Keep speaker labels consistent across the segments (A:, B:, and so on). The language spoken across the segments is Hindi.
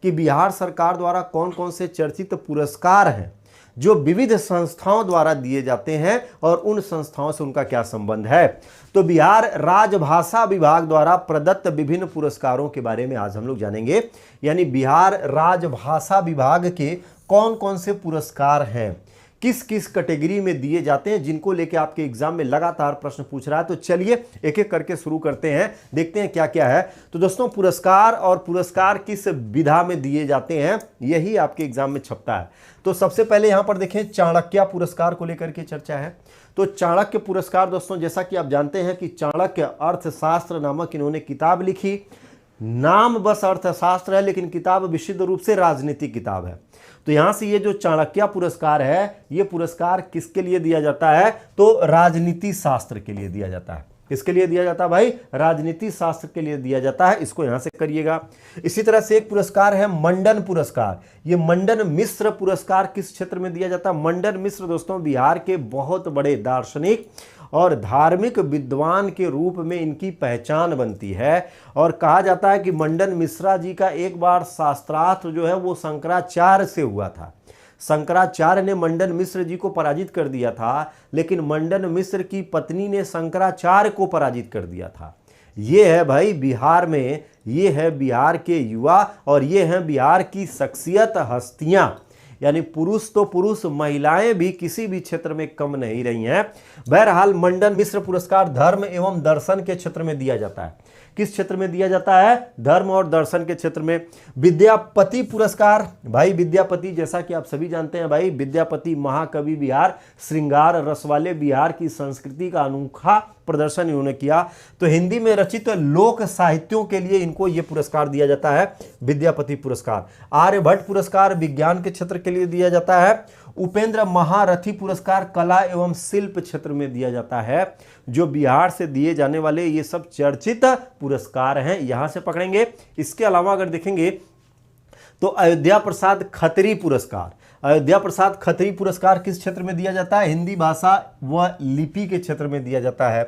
A: कि बिहार सरकार द्वारा कौन कौन से चर्चित पुरस्कार हैं जो विविध संस्थाओं द्वारा दिए जाते हैं और उन संस्थाओं से उनका क्या संबंध है। तो बिहार राजभाषा विभाग द्वारा प्रदत्त विभिन्न पुरस्कारों के बारे में आज हम लोग जानेंगे, यानी बिहार राजभाषा विभाग के कौन कौन से पुरस्कार हैं, किस किस कैटेगरी में दिए जाते हैं, जिनको लेके आपके एग्जाम में लगातार प्रश्न पूछ रहा है। तो चलिए एक एक करके शुरू करते हैं, देखते हैं क्या क्या है। तो दोस्तों, पुरस्कार और पुरस्कार किस विधा में दिए जाते हैं, यही आपके एग्जाम में छपता है। तो सबसे पहले यहां पर देखें, चाणक्य पुरस्कार को लेकर के चर्चा है। तो चाणक्य पुरस्कार दोस्तों, जैसा कि आप जानते हैं कि चाणक्य अर्थशास्त्र नामक इन्होंने किताब लिखी। नाम बस अर्थशास्त्र है, लेकिन किताब विशुद्ध रूप से राजनीतिक किताब है। तो यहां से ये जो चाणक्य पुरस्कार है, ये पुरस्कार किसके लिए दिया जाता है, तो राजनीति शास्त्र के लिए दिया जाता है। किसके लिए दिया जाता है भाई, राजनीति शास्त्र के लिए दिया जाता है, इसको यहां से करिएगा। इसी तरह से एक पुरस्कार है मंडन पुरस्कार। ये मंडन मिश्र पुरस्कार किस क्षेत्र में दिया जाता है, मंडन मिश्र दोस्तों बिहार के बहुत बड़े दार्शनिक और धार्मिक विद्वान के रूप में इनकी पहचान बनती है। और कहा जाता है कि मंडन मिश्रा जी का एक बार शास्त्रार्थ जो है वो शंकराचार्य से हुआ था। शंकराचार्य ने मंडन मिश्र जी को पराजित कर दिया था, लेकिन मंडन मिश्र की पत्नी ने शंकराचार्य को पराजित कर दिया था। ये है भाई बिहार में, ये है बिहार के युवा और ये हैं बिहार की शख्सियत, हस्तियां। यानी पुरुष तो पुरुष, महिलाएं भी किसी भी क्षेत्र में कम नहीं रही हैं। बहरहाल मंडन मिश्र पुरस्कार धर्म एवं दर्शन के क्षेत्र में दिया जाता है। किस क्षेत्र में दिया जाता है, धर्म और दर्शन के क्षेत्र में। विद्यापति पुरस्कार, भाई विद्यापति जैसा कि आप सभी जानते हैं भाई, विद्यापति महाकवि बिहार, श्रृंगार रस वाले बिहार की संस्कृति का अनोखा प्रदर्शन इन्होंने किया। तो हिंदी में रचित लोक साहित्यों के लिए इनको यह पुरस्कार दिया जाता है, विद्यापति पुरस्कार। आर्यभट्ट पुरस्कार विज्ञान के क्षेत्र के लिए दिया जाता है। उपेंद्र महारथी पुरस्कार कला एवं शिल्प क्षेत्र में दिया जाता है। जो बिहार से दिए जाने वाले ये सब चर्चित पुरस्कार हैं, यहां से पकड़ेंगे। इसके अलावा अगर देखेंगे तो अयोध्या प्रसाद खत्री पुरस्कार, अयोध्या प्रसाद खत्री पुरस्कार किस क्षेत्र में दिया जाता है, हिंदी भाषा व लिपि के क्षेत्र में दिया जाता है।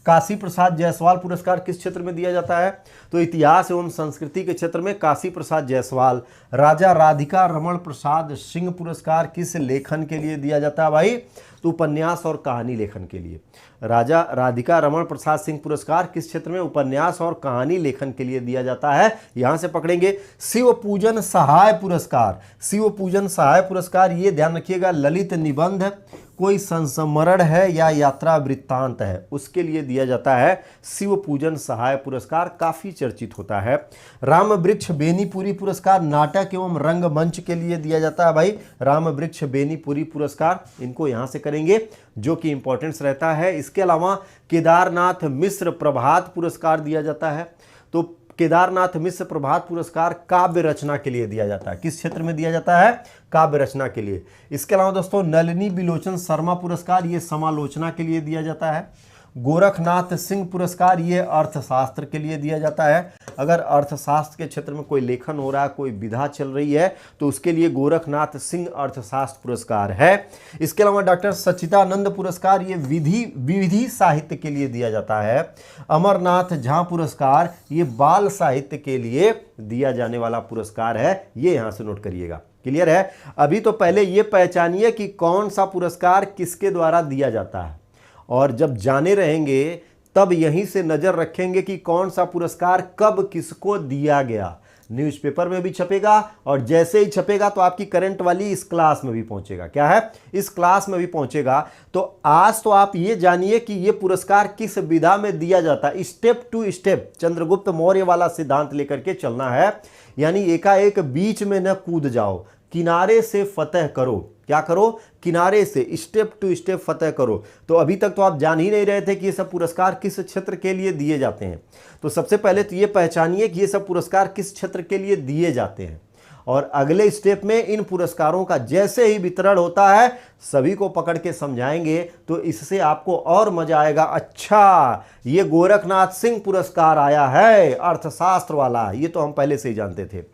A: काशी प्रसाद जायसवाल पुरस्कार किस क्षेत्र में दिया जाता है, तो इतिहास एवं संस्कृति के क्षेत्र में काशी प्रसाद जायसवाल। राजा राधिका रमण प्रसाद सिंह पुरस्कार किस लेखन के लिए दिया जाता है भाई, तो उपन्यास और कहानी लेखन के लिए। राजा राधिका रमण प्रसाद सिंह पुरस्कार किस क्षेत्र में, उपन्यास और कहानी लेखन के लिए दिया जाता है, यहां से पकड़ेंगे। शिव पूजन सहाय पुरस्कार, शिव पूजन सहाय पुरस्कार ये ध्यान रखिएगा, ललित निबंध, कोई संस्मरण है या यात्रा वृत्तांत है, उसके लिए दिया जाता है शिव पूजन सहाय पुरस्कार, काफी चर्चित होता है। राम वृक्ष बेनीपुरी पुरस्कार नाटक एवं रंगमंच के लिए दिया जाता है भाई, राम वृक्ष बेनीपुरी पुरस्कार, इनको यहां से करेंगे जो कि इंपॉर्टेंस रहता है। इसके अलावा केदारनाथ मिश्र प्रभात पुरस्कार दिया जाता है। तो केदारनाथ मिश्र प्रभात पुरस्कार काव्य रचना के लिए दिया जाता है। किस क्षेत्र में दिया जाता है, काव्य रचना के लिए। इसके अलावा दोस्तों नलिनी बिलोचन शर्मा पुरस्कार ये समालोचना के लिए दिया जाता है। गोरखनाथ सिंह पुरस्कार ये अर्थशास्त्र के लिए दिया जाता है। अगर अर्थशास्त्र के क्षेत्र में कोई लेखन हो रहा है, कोई विधा चल रही है, तो उसके लिए गोरखनाथ सिंह अर्थशास्त्र पुरस्कार है। इसके अलावा डॉक्टर सच्चिदानंद पुरस्कार ये विधि साहित्य के लिए दिया जाता है। अमरनाथ झा पुरस्कार ये बाल साहित्य के लिए दिया जाने वाला पुरस्कार है, ये यहां से नोट करिएगा। क्लियर है। अभी तो पहले ये पहचानिए कि कौन सा पुरस्कार किसके द्वारा दिया जाता है, और जब जाने रहेंगे तब यहीं से नजर रखेंगे कि कौन सा पुरस्कार कब किसको दिया गया। न्यूज़पेपर में भी छपेगा, और जैसे ही छपेगा तो आपकी करंट वाली इस क्लास में भी पहुंचेगा। क्या है, इस क्लास में भी पहुंचेगा। तो आज तो आप ये जानिए कि ये पुरस्कार किस विधा में दिया जाता है। Step to step Chandragupta Maurya वाला सिद्धांत लेकर के चलना है, यानी एकाएक बीच में न कूद जाओ, किनारे से फतह करो। क्या करो, किनारे से स्टेप टू स्टेप फतह करो। तो अभी तक तो आप जान ही नहीं रहे थे कि ये सब पुरस्कार किस क्षेत्र के लिए दिए जाते हैं। तो सबसे पहले तो ये पहचानिए कि ये सब पुरस्कार किस क्षेत्र के लिए दिए जाते हैं, और अगले स्टेप में इन पुरस्कारों का जैसे ही वितरण होता है सभी को पकड़ के समझाएंगे, तो इससे आपको और मजा आएगा। अच्छा, ये गोरखनाथ सिंह पुरस्कार आया है अर्थशास्त्र वाला, ये तो हम पहले से ही जानते थे।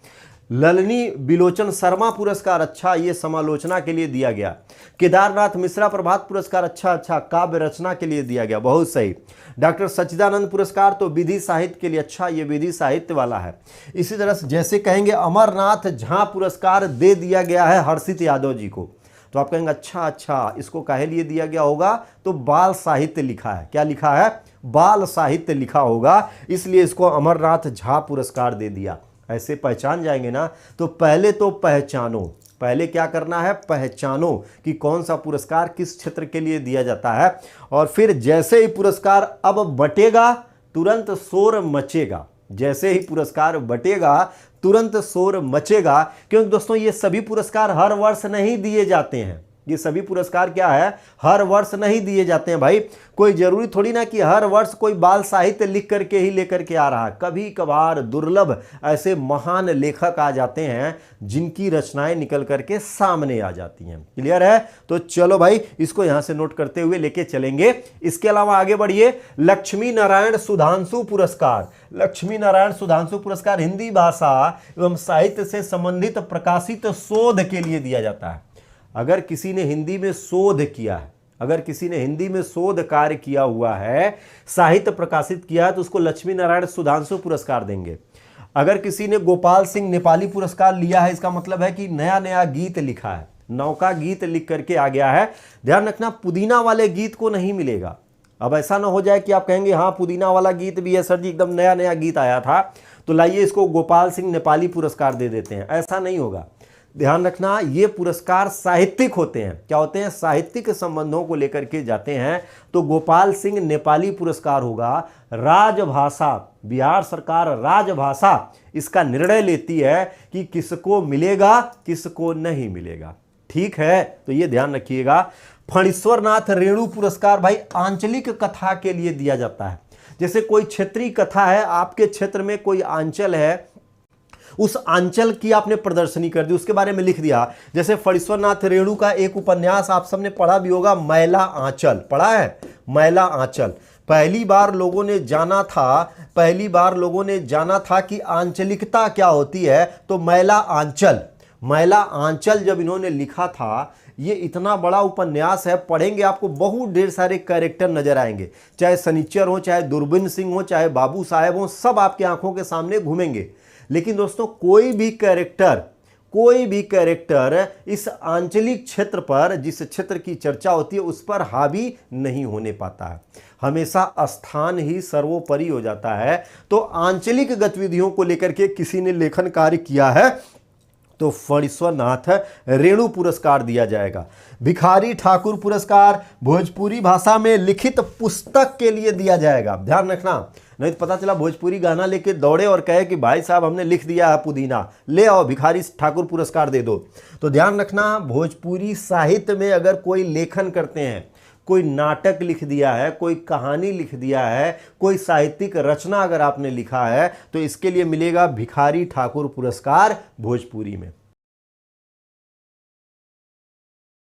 A: ललनी बिलोचन शर्मा पुरस्कार, अच्छा ये समालोचना के लिए दिया गया। केदारनाथ मिश्रा प्रभात पुरस्कार, अच्छा काव्य रचना के लिए दिया गया, बहुत सही। डॉक्टर सच्चिदानंद पुरस्कार तो विधि साहित्य के लिए, अच्छा ये विधि साहित्य वाला है। इसी तरह से जैसे कहेंगे अमरनाथ झा पुरस्कार दे दिया गया है हर्षित यादव जी को, तो आप कहेंगे अच्छा इसको काहे लिए दिया गया होगा, तो बाल साहित्य लिखा है, क्या लिखा है, बाल साहित्य लिखा होगा, इसलिए इसको अमरनाथ झा पुरस्कार दे दिया। ऐसे पहचान जाएंगे ना, तो पहले तो पहचानो, पहले क्या करना है, पहचानो कि कौन सा पुरस्कार किस क्षेत्र के लिए दिया जाता है, और फिर जैसे ही पुरस्कार अब बटेगा तुरंत शोर मचेगा, जैसे ही पुरस्कार बटेगा तुरंत शोर मचेगा, क्योंकि दोस्तों ये सभी पुरस्कार हर वर्ष नहीं दिए जाते हैं, ये सभी पुरस्कार क्या है, हर वर्ष नहीं दिए जाते हैं भाई। कोई जरूरी थोड़ी ना कि हर वर्ष कोई बाल साहित्य लिख करके ही लेकर के आ रहा है, कभी कभार दुर्लभ ऐसे महान लेखक आ जाते हैं जिनकी रचनाएं निकल करके सामने आ जाती हैं। क्लियर है, तो चलो भाई इसको यहां से नोट करते हुए लेके चलेंगे। इसके अलावा आगे बढ़िए, लक्ष्मी नारायण सुधांशु पुरस्कार, लक्ष्मी नारायण सुधांशु पुरस्कार हिंदी भाषा एवं साहित्य से संबंधित प्रकाशित शोध के लिए दिया जाता है। अगर किसी ने हिंदी में शोध किया है, अगर किसी ने हिंदी में शोध कार्य किया हुआ है, साहित्य प्रकाशित किया है, तो उसको लक्ष्मी नारायण सुधांशु पुरस्कार देंगे। अगर किसी ने गोपाल सिंह नेपाली पुरस्कार लिया है, इसका मतलब है कि नया नया गीत लिखा है, नौका गीत लिख करके आ गया है। ध्यान रखना, पुदीना वाले गीत को नहीं मिलेगा। अब ऐसा ना हो जाए कि आप कहेंगे हाँ पुदीना वाला गीत भी है सर जी, एकदम नया नया गीत आया था, तो लाइए इसको गोपाल सिंह नेपाली पुरस्कार दे देते हैं, ऐसा नहीं होगा। ध्यान रखना, ये पुरस्कार साहित्यिक होते हैं, क्या होते हैं, साहित्यिक संबंधों को लेकर के जाते हैं। तो गोपाल सिंह नेपाली पुरस्कार होगा। राजभाषा, बिहार सरकार राजभाषा इसका निर्णय लेती है कि किसको मिलेगा किसको नहीं मिलेगा, ठीक है, तो ये ध्यान रखिएगा। फणीश्वरनाथ रेणु पुरस्कार भाई आंचलिक कथा के लिए दिया जाता है। जैसे कोई क्षेत्रीय कथा है, आपके क्षेत्र में कोई आंचल है, उस आंचल की आपने प्रदर्शनी कर दी, उसके बारे में लिख दिया। जैसे फणीश्वरनाथ रेणु का एक उपन्यास आप सबने पढ़ा भी होगा, मैला आंचल, पढ़ा है, मैला आंचल। पहली बार लोगों ने जाना था कि आंचलिकता क्या होती है, तो मैला आंचल जब इन्होंने लिखा था, ये इतना बड़ा उपन्यास है, पढ़ेंगे आपको बहुत ढेर सारे कैरेक्टर नजर आएंगे, चाहे सनीचर हो, चाहे दूरबीन सिंह हो, चाहे बाबू साहेब हो, सब आपके आंखों के सामने घूमेंगे। लेकिन दोस्तों कोई भी कैरेक्टर इस आंचलिक क्षेत्र पर, जिस क्षेत्र की चर्चा होती है, उस पर हावी नहीं होने पाता है, हमेशा स्थान ही सर्वोपरि हो जाता है। तो आंचलिक गतिविधियों को लेकर के किसी ने लेखन कार्य किया है तो फणीश्वरनाथ रेणु पुरस्कार दिया जाएगा। भिखारी ठाकुर पुरस्कार भोजपुरी भाषा में लिखित पुस्तक के लिए दिया जाएगा। ध्यान रखना, नहीं तो पता चला भोजपुरी गाना लेके दौड़े और कहे कि भाई साहब हमने लिख दिया है पुदीना, ले आओ भिखारी ठाकुर पुरस्कार दे दो। तो ध्यान रखना, भोजपुरी साहित्य में अगर कोई लेखन करते हैं, कोई नाटक लिख दिया है, कोई कहानी लिख दिया है, कोई साहित्यिक रचना अगर आपने लिखा है, तो इसके लिए मिलेगा भिखारी ठाकुर पुरस्कार भोजपुरी में।